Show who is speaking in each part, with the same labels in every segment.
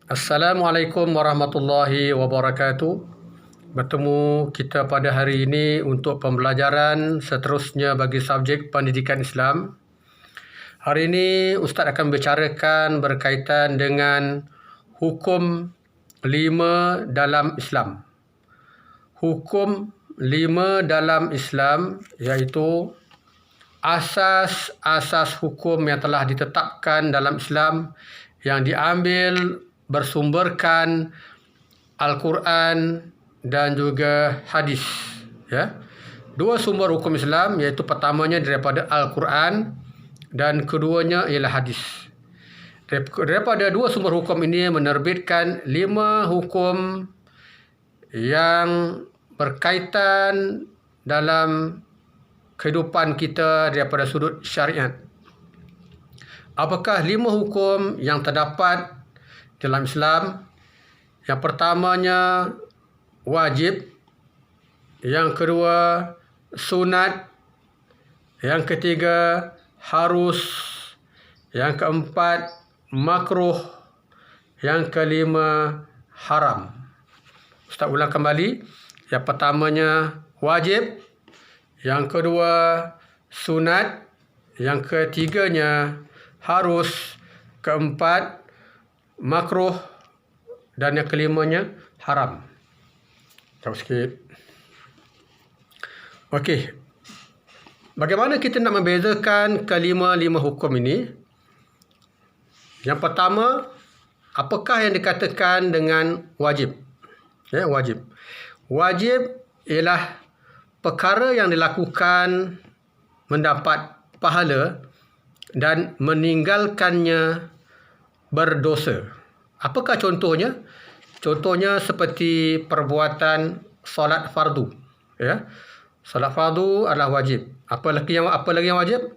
Speaker 1: Assalamualaikum warahmatullahi wabarakatuh. Bertemu kita pada hari ini untuk pembelajaran seterusnya bagi subjek pendidikan Islam. Hari ini Ustaz akan bicarakan berkaitan dengan hukum 5 dalam Islam. Hukum 5 dalam Islam iaitu asas-asas hukum yang telah ditetapkan dalam Islam yang diambil bersumberkan Al-Quran dan juga hadis. Ya. Dua sumber hukum Islam, iaitu pertamanya daripada Al-Quran dan keduanya ialah hadis. Daripada dua sumber hukum ini menerbitkan 5 hukum yang berkaitan dalam kehidupan kita daripada sudut syariat. Apakah 5 hukum yang terdapat dalam Islam? Yang pertamanya wajib, yang kedua sunat, yang ketiga harus, yang keempat makruh, yang kelima haram. Ustaz ulang kembali. Yang pertamanya wajib, yang kedua sunat, yang ketiganya harus, keempat makruh, dan yang kelimanya haram. Jauh sikit. Okey. Bagaimana kita nak membezakan kelima-lima hukum ini? Yang pertama, apakah yang dikatakan dengan wajib? Ya, wajib. Wajib ialah perkara yang dilakukan mendapat pahala dan meninggalkannya berdosa. Apakah contohnya? Contohnya seperti perbuatan solat fardu. Ya. Solat fardu adalah wajib. Apa lagi yang wajib?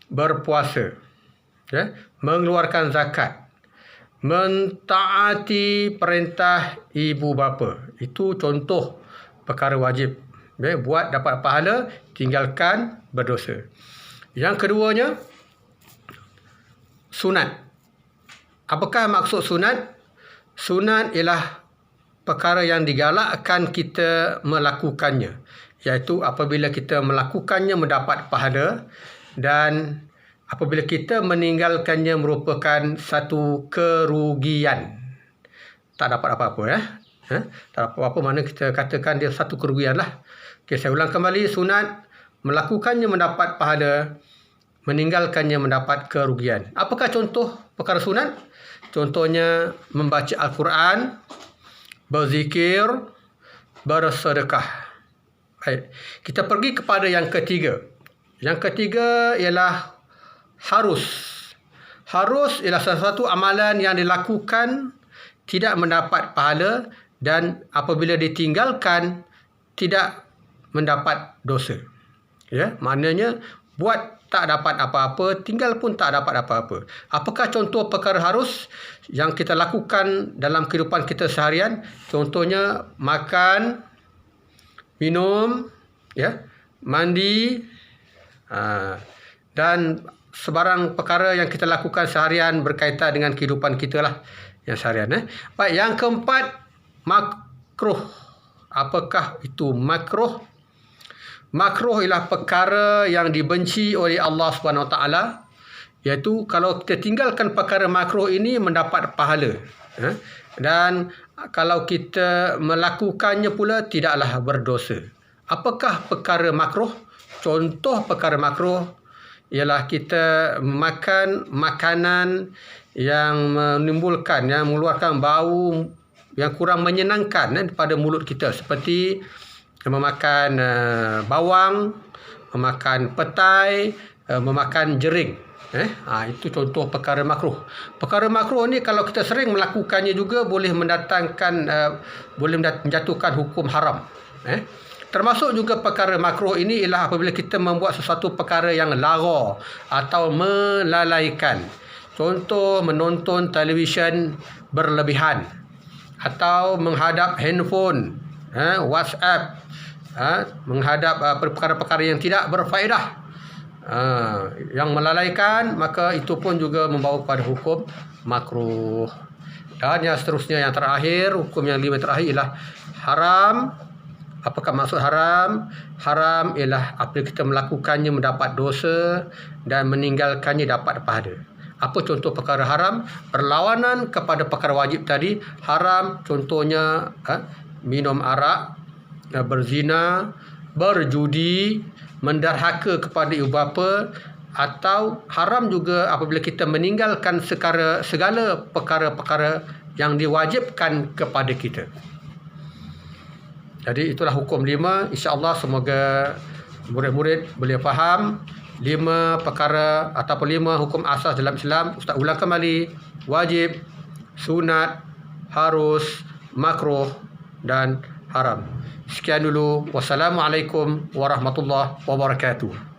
Speaker 1: Berpuasa. Ya. Mengeluarkan zakat. Mentaati perintah ibu bapa. Itu contoh perkara wajib. Ya. Buat dapat pahala, tinggalkan berdosa. Yang keduanya sunat. Apakah maksud sunat? Sunat ialah perkara yang digalakkan kita melakukannya, iaitu apabila kita melakukannya mendapat pahala, dan apabila kita meninggalkannya merupakan satu kerugian. Tak dapat apa-apa ya. Tak dapat apa-apa, mana kita katakan dia satu kerugian lah. Okay, saya ulang kembali. Sunat, melakukannya mendapat pahala, meninggalkannya mendapat kerugian. Apakah contoh perkara sunat? Contohnya membaca Al-Quran, berzikir, bersedekah. Baik. Kita pergi kepada yang ketiga. Yang ketiga ialah harus. Harus ialah sesuatu amalan yang dilakukan tidak mendapat pahala, dan apabila ditinggalkan tidak mendapat dosa. Ya, maknanya buat tak dapat apa-apa, tinggal pun tak dapat apa-apa. Apakah contoh perkara harus yang kita lakukan dalam kehidupan kita seharian? Contohnya makan, minum, ya, mandi, dan sebarang perkara yang kita lakukan seharian berkaitan dengan kehidupan kita lah yang seharian. Baik, yang keempat makruh. Apakah itu makruh? Makruh ialah perkara yang dibenci oleh Allah SWT, iaitu kalau kita tinggalkan perkara makruh ini mendapat pahala. Dan kalau kita melakukannya pula tidaklah berdosa. Apakah perkara makruh? Contoh perkara makruh ialah kita makan makanan yang menimbulkan, yang mengeluarkan bau yang kurang menyenangkan pada mulut kita, seperti memakan bawang, memakan petai, memakan jering. Itu contoh perkara makruh. Perkara makruh ni kalau kita sering melakukannya juga boleh mendatangkan, boleh menjatuhkan hukum haram. Termasuk juga perkara makruh ini ialah apabila kita membuat sesuatu perkara yang lara atau melalaikan. Contoh menonton televisyen berlebihan, atau menghadap handphone, WhatsApp, menghadap perkara-perkara yang tidak berfaedah, yang melalaikan, maka itu pun juga membawa pada hukum makruh. Dan yang seterusnya, yang terakhir, hukum yang 5 terakhir ialah haram. Apakah maksud haram? Haram ialah apabila kita melakukannya mendapat dosa dan meninggalkannya dapat pahala. Apa contoh perkara haram? Berlawanan kepada perkara wajib tadi. Haram contohnya minum arak, berzina, berjudi, mendarhaka kepada ibu bapa, atau haram juga apabila kita meninggalkan segala perkara-perkara yang diwajibkan kepada kita. Jadi itulah hukum 5. InsyaAllah semoga murid-murid boleh faham 5 perkara ataupun 5 hukum asas dalam Islam. Ustaz ulang kembali: wajib, sunat, harus, makruh dan haram. Sekian dulu. Wassalamualaikum warahmatullahi wabarakatuh.